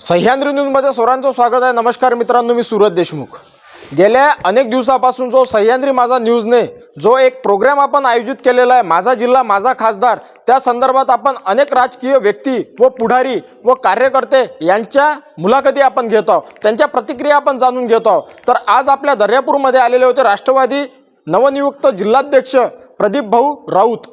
सह्याद्री न्यूजमध्ये सर्वांचं स्वागत आहे। नमस्कार मित्रांनो, मी सूरज देशमुख। गेल्या अनेक दिवसापासून जो सह्याद्री माझा न्यूजने जो एक प्रोग्राम आपण आयोजित केलेला आहे, माझा जिल्हा माझा खासदार, त्या संदर्भात आपण अनेक राजकीय व्यक्ती व पुढारी व कार्यकर्ते यांच्या मुलाखती आपण घेत आहोत, त्यांच्या प्रतिक्रिया आपण जाणून घेत आहोत। तर आज आपल्या दर्यापूरमध्ये आलेले होते राष्ट्रवादी नवनियुक्त जिल्हाध्यक्ष प्रदीप भाऊ राऊत।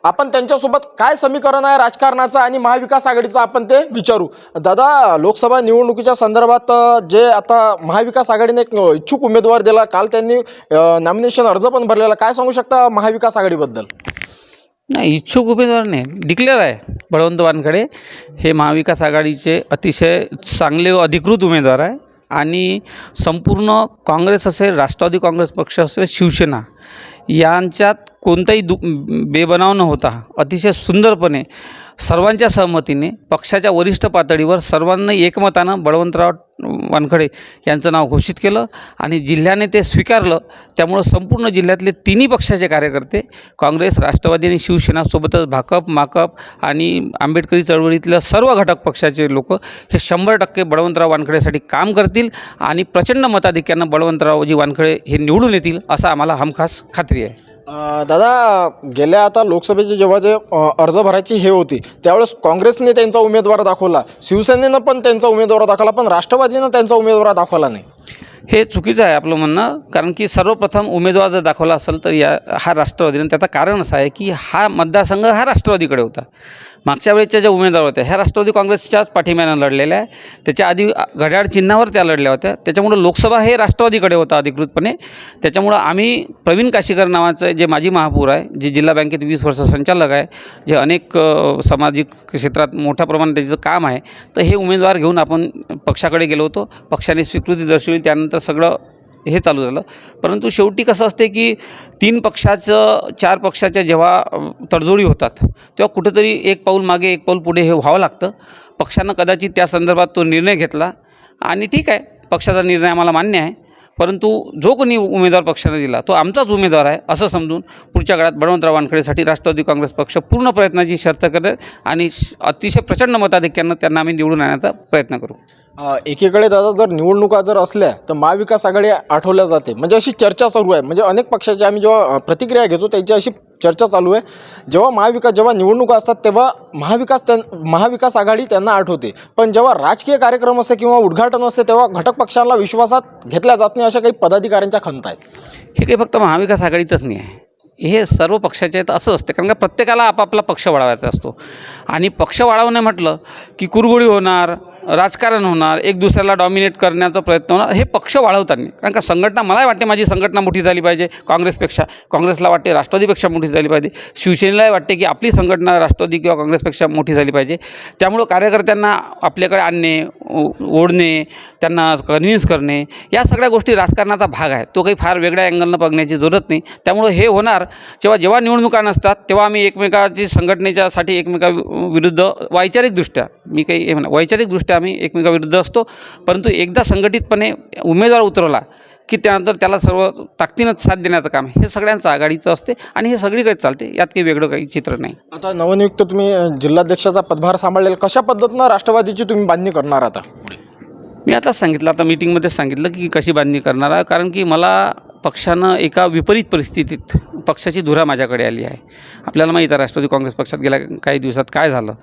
आपण त्यांच्यासोबत काय समीकरण आहे राजकारणाचं आणि महाविकास आघाडीचं आपण ते विचारू। दादा, लोकसभा निवडणुकीच्या संदर्भात जे आता महाविकास आघाडीने एक इच्छुक उमेदवार दिला, काल त्यांनी नॉमिनेशन अर्ज पण भरलेला, काय सांगू शकता महाविकास आघाडीबद्दल? नाही, इच्छुक उमेदवार नाही, डिक्लेअर आहे बळवंत वानखडे हे महाविकास आघाडीचे अतिशय चांगले व अधिकृत उमेदवार आहे। आणि संपूर्ण काँग्रेस असेल, राष्ट्रवादी काँग्रेस पक्ष असेल, शिवसेना यांच्यात कोणताही बेबनाव न होता अतिशय सुंदरपणे सर्वांच्या सहमतीने पक्षाच्या वरिष्ठ पातळीवर सर्वांनी एकमतानं बळवंतराव वानखडे यांचं नाव घोषित केलं आणि जिल्ह्याने ते स्वीकारलं। त्यामुळं संपूर्ण जिल्ह्यातले तिन्ही पक्षाचे कार्यकर्ते, काँग्रेस, राष्ट्रवादी आणि शिवसेनासोबतच भाकप, माकप आणि आंबेडकरी चळवळीतल्या सर्व घटक पक्षाचे लोक हे 100% बळवंतराव वानखडेसाठी काम करतील आणि प्रचंड मताधिक्यानं बळवंतरावजी वानखडे हे निवडून येतील असं आम्हाला हमखास खात्री आहे। दादा, गेल्या आता लोकसभेचे जेव्हा जे अर्ज भरायची हे होती त्यावेळेस काँग्रेसने त्यांचा उमेदवार दाखवला, शिवसेनेनं पण त्यांचा उमेदवार दाखवला, पण राष्ट्रवादीनं त्यांचा उमेदवार दाखवला नाही। हे चुकीचं आहे आपलं म्हणणं, कारण की सर्वप्रथम उमेदवार जर दाखवला असेल तर हा राष्ट्रवादीनं, त्याचं कारण असं आहे की हा मतदारसंघ हा राष्ट्रवादीकडे होता। मागच्या वेळेच्या ज्या उमेदवार होत्या ह्या राष्ट्रवादी काँग्रेसच्याच पाठिंब्यानं लढलेल्या आहे, त्याच्या आधी घड्याळ चिन्हावर त्या लढल्या होत्या, त्याच्यामुळं लोकसभा हे राष्ट्रवादीकडे होता अधिकृतपणे। त्याच्यामुळं आम्ही प्रवीण काशीकर नावाचं जे माजी महापौर आहे, जे जिल्हा बँकेत 20 वर्ष संचालक आहे, जे अनेक सामाजिक क्षेत्रात मोठ्या प्रमाणात त्याचं काम आहे, तर हे उमेदवार घेऊन आपण पक्षाकडे गेलो होतो। पक्षाने स्वीकृती दर्शवली, त्यानंतर सगळं हे चालू झालं। परंतु शेवटी कसं असते की 3 पक्षाचं 4 पक्षाच्या जेव्हा तडजोडी होतात तेव्हा कुठेतरी एक पाऊल मागे एक पाऊल पुढे हे व्हावं लागतं। पक्षानं कदाचित त्या संदर्भात तो निर्णय घेतला आणि ठीक आहे, पक्षाचा निर्णय आम्हाला मान्य आहे, परंतु जो कोणी उमेदवार पक्षाने दिला तो आमचाच उमेदवार आहे असं समजून पुढच्या काळात बळवंतराव वानखडेसाठी राष्ट्रवादी काँग्रेस पक्ष पूर्ण प्रयत्नाची शर्त करेल आणि अतिशय प्रचंड मताधिक्यानं त्यांना आम्ही निवडून आणण्याचा प्रयत्न करू। एकीकडे दादा, जर निवडणुका जर असल्या तर महाविकास आघाडी आठवल्या जाते, म्हणजे अशी चर्चा सुरू आहे, म्हणजे अनेक पक्षाची आम्ही जेव्हा प्रतिक्रिया घेतो त्याची अशी चर्चा चालू आहे, जेव्हा निवडणुका असतात तेव्हा महाविकास आघाडी त्यांना आठवते, पण जेव्हा राजकीय कार्यक्रम असते किंवा उद्घाटन असते तेव्हा घटक पक्षांना विश्वासात घेतल्या जात नाही, अशा काही पदाधिकाऱ्यांच्या खंत आहेत। हे काही फक्त महाविकास आघाडीतच नाही आहे, हे सर्व पक्षाचे आहेत असं असते, कारण का प्रत्येकाला आपापला पक्ष वाढवायचा असतो आणि पक्ष वाढवणे म्हटलं की कुरघोडी होणार, राजकारण होणार, एक दुसऱ्याला डॉमिनेट करण्याचा प्रयत्न होणार, हे पक्ष वाढवताना। कारण का संघटना, मलाही वाटते माझी संघटना मोठी झाली पाहिजे काँग्रेसपेक्षा, काँग्रेसला वाटते राष्ट्रवादीपेक्षा मोठी झाली पाहिजे, शिवसेनेलाही वाटते की आपली संघटना राष्ट्रवादी किंवा काँग्रेसपेक्षा मोठी झाली पाहिजे। त्यामुळं कार्यकर्त्यांना आपल्याकडे आणणे, ओढणे, त्यांना कन्व्हिन्स करणे, या सगळ्या गोष्टी राजकारणाचा भाग आहे, तो काही फार वेगळ्या अँगलनं बघण्याची जरूरत नाही। त्यामुळं हे होणार जेव्हा निवडणुका नसतात तेव्हा आम्ही एकमेकाची संघटनेच्यासाठी एकमेकाविरुद्ध वैचारिकदृष्ट्या, मी काही वैचारिकदृष्ट्या आम्ही एकमेकाविरुद्ध असतो, परंतु एकदा संघटितपणे उमेदवार उतरवला की त्यानंतर त्याला सर्व ताकदीनं साथ देण्याचं काम हे सगळ्यांचं आघाडीचं असते आणि हे सगळीकडे चालते, यात काही वेगळं काही चित्र नाही। आता नवनियुक्त तुम्ही जिल्हाध्यक्षाचा पदभार सांभाळलेला, कशा पद्धतीनं राष्ट्रवादीची तुम्ही बांधणी करणार आता? मी आताच सांगितलं, आता मीटिंगमध्ये सांगितलं की कशी बांधणी करणार आहे, कारण की मला पक्षानं एका विपरीत परिस्थितीत पक्षाची धुरा माझ्याकडे आली आहे। आपल्याला माहीत आहे राष्ट्रवादी काँग्रेस पक्षात गेल्या काही दिवसात काय झालं,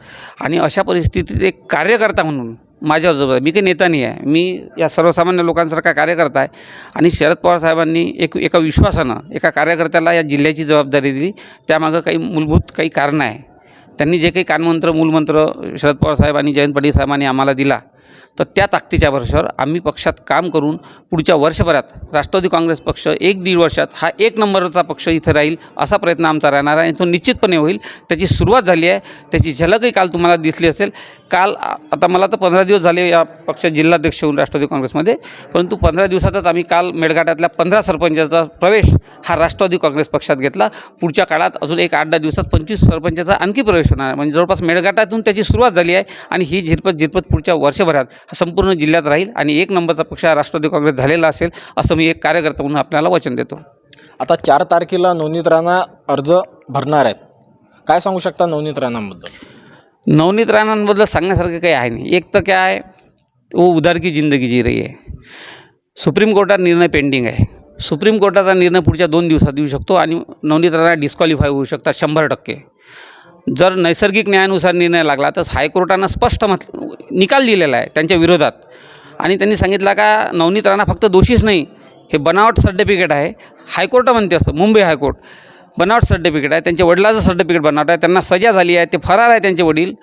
आणि अशा परिस्थितीत एक कार्यकर्ता म्हणून माझ्यावर जबाबदारी, मी काही नेता नाही आहे, मी या सर्वसामान्य लोकांसारखा कार्यकर्ता आहे आणि शरद पवार साहेबांनी एका विश्वासानं एका कार्यकर्त्याला या जिल्ह्याची जबाबदारी दिली, त्यामागं काही मूलभूत काही कारणं आहे। त्यांनी जे काही कानमंत्र मूलमंत्र शरद पवार साहेब आणि जयंत पाटील साहेबांनी आम्हाला दिला, तर त्या ताकदीच्या भरवशावर आम्ही पक्षात काम करून पुढच्या वर्षभरात राष्ट्रवादी काँग्रेस पक्ष 1-1.5 वर्षात हा 1 नंबरचा पक्ष इथं राहील असा प्रयत्न आमचा राहणार आहे आणि तो निश्चितपणे होईल। त्याची सुरुवात झाली आहे, त्याची झलकही काल तुम्हाला दिसली असेल। काल आता मला तर 15 दिवस झाले या पक्षात जिल्हाध्यक्ष होऊन राष्ट्रवादी काँग्रेसमध्ये, परंतु 15 दिवसातच आम्ही काल मेळघाटातल्या 15 सरपंचाचा प्रवेश हा राष्ट्रवादी काँग्रेस पक्षात घेतला। पुढच्या काळात अजून एक 8-10 दिवसात 25 सरपंचाचा आणखी प्रवेश होणार आहे, म्हणजे जवळपास मेळघाटातून त्याची सुरुवात झाली आहे आणि ही झिरपत पुढच्या वर्षभरात हा संपूर्ण जिल्ह्यात राहील आणि 1 नंबरचा पक्ष हा राष्ट्रवादी काँग्रेस झालेला असेल असं मी एक कार्यकर्ता म्हणून आपल्याला वचन देतो। आता 4 तारखेला नवनीत राणा अर्ज भरणार आहेत, काय सांगू शकता नवनीत राणांबद्दल? नवनीत राणांबद्दल सांगण्यासारखं काही आहे नाही। एक तर काय आहे वो उधार की ज़िंदगी जी रही आहे. सुप्रीम कोर्टात निर्णय पेंडिंग आहे. सुप्रीम कोर्टाचा निर्णय पुढच्या 2 दिवसात येऊ शकतो आणि नवनीत राणा डिस्क्वालिफाय होऊ शकतात 100%. जर नैसर्गिक न्यायानुसार निर्णय लागला तर हायकोर्टानं स्पष्ट निकाल दिलेला आहे त्यांच्या विरोधात आणि त्यांनी सांगितलं का नवनीत राणा फक्त दोषीच नाही, हे बनावट सर्टिफिकेट आहे. हायकोर्ट म्हणते असं, मुंबई हायकोर्ट बनावट सर्टिफिकेट आहे, त्यांच्या वडिलाचं सर्टिफिकेट बनावट आहे, त्यांना सजा झाली आहे, ते फरार आहे त्यांचे वडील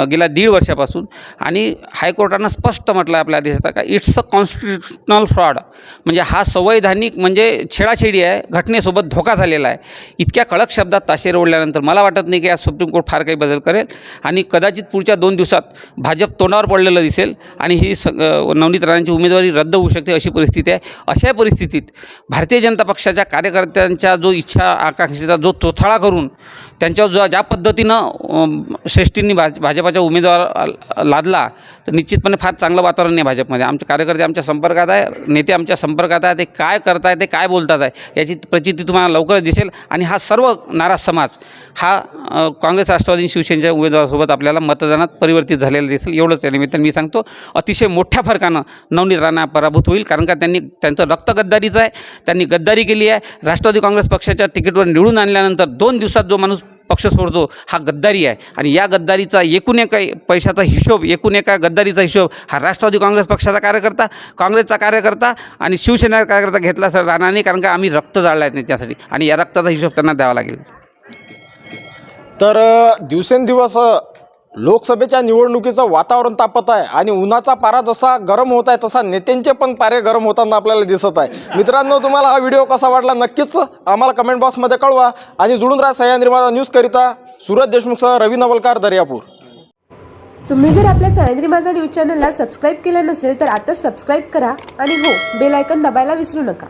गेल्या 1.5 वर्षापासून. आणि हायकोर्टानं स्पष्ट म्हटलं आहे आपल्या देशात का इट्स अ कॉन्स्टिट्युशनल फ्रॉड, म्हणजे हा संवैधानिक म्हणजे छेडाछेडी आहे, घटनेसोबत धोका झालेला आहे. इतक्या कडक शब्दात ताशेरे ओढल्यानंतर मला वाटत नाही की आज सुप्रीम कोर्ट फार काही बदल करेल आणि कदाचित पुढच्या 2 दिवसात भाजप तोंडावर पडलेलं दिसेल आणि ही नवनीत राणांची उमेदवारी रद्द होऊ शकते अशी परिस्थिती आहे. अशा परिस्थितीत भारतीय जनता पक्षाच्या कार्यकर्त्यांच्या जो इच्छा आकांक्षेचा जो चोथाळा करून त्यांच्यावर ज्या पद्धतीनं श्रेष्ठींनी भाजपाचा उमेदवार लादला तर निश्चितपणे फार चांगलं वातावरण नाही भाजपमध्ये. आमचे कार्यकर्ते आमच्या संपर्कात आहे, नेते आमच्या संपर्कात आहे, ते काय करत आहे, ते काय बोलतात आहे याची प्रचिती तुम्हाला लवकरच दिसेल. आणि हा सर्व नाराज समाज हा काँग्रेस, राष्ट्रवादी, शिवसेनेच्या उमेदवारासोबत आपल्याला मतदानात परिवर्तित झालेला दिसेल. एवढंच त्या निमित्तानं मी सांगतो अतिशय मोठ्या फरकानं नवनीत राणा पराभूत होईल, कारण का त्यांचं रक्त गद्दारीचं आहे, त्यांनी गद्दारी केली आहे. राष्ट्रवादी काँग्रेस पक्षाच्या तिकीटवर निवडून आणल्यानंतर 2 दिवसात जो माणूस पक्ष सोडतो हा गद्दारी आहे आणि या गद्दारीचा एकूण एका पैशाचा हिशोब, एकूण एका गद्दारीचा हिशोब हा राष्ट्रवादी काँग्रेस पक्षाचा कार्यकर्ता, काँग्रेसचा कार्यकर्ता आणि शिवसेनेचा कार्यकर्ता घेतला सर राहणार नाही, कारण का आम्ही रक्त जाळलं आहे त्यासाठी आणि या रक्ताचा हिशोब त्यांना द्यावा लागेल. तर दिवसेंदिवस लोकसभेच्या निवडणुकीचं वातावरण तापत आहे आणि उन्हाचा पारा जसा गरम होत आहे तसा नेत्यांचे पण पारे गरम होताना आपल्याला दिसत आहे. मित्रांनो, तुम्हाला हा व्हिडिओ कसा वाटला नक्कीच आम्हाला कमेंट बॉक्समध्ये कळवा आणि जुळून राहा सह्याद्री माझा न्यूजकरिता. सूरज देशमुखसह रवी नवलकार, दर्यापूर. तुम्ही जर आपल्या सह्याद्री माझा न्यूज चॅनलला सबस्क्राईब केलं नसेल तर आता सबस्क्राईब करा आणि हो, बेल आयकॉन दाबायला विसरू नका.